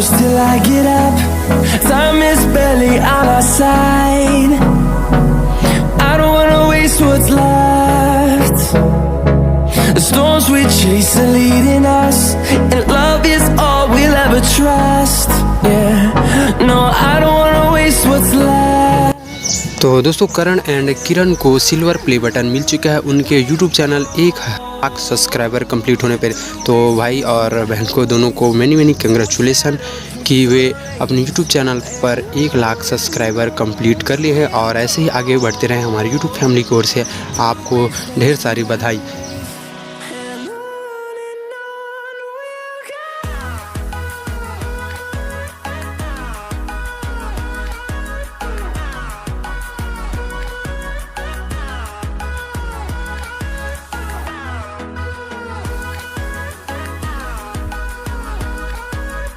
push till I get up. Time is barely on our side. I don't wanna waste what's left. The storms we chase are leading us, and love is all we'll ever trust. Yeah, no, I don't wanna waste what's left. तो दोस्तों करण and किरण को silver play button मिल चुका है उनके YouTube channel 1,00,000 subscriber complete होने पर। तो भाई और बहन को दोनों को मैनी कंग्रेचुलेसन कि वे अपने यूट्यूब चैनल पर 1,00,000 सब्सक्राइबर कंप्लीट कर लिए हैं और ऐसे ही आगे बढ़ते रहें। हमारी यूट्यूब फैमिली की ओर से आपको ढेर सारी बधाई।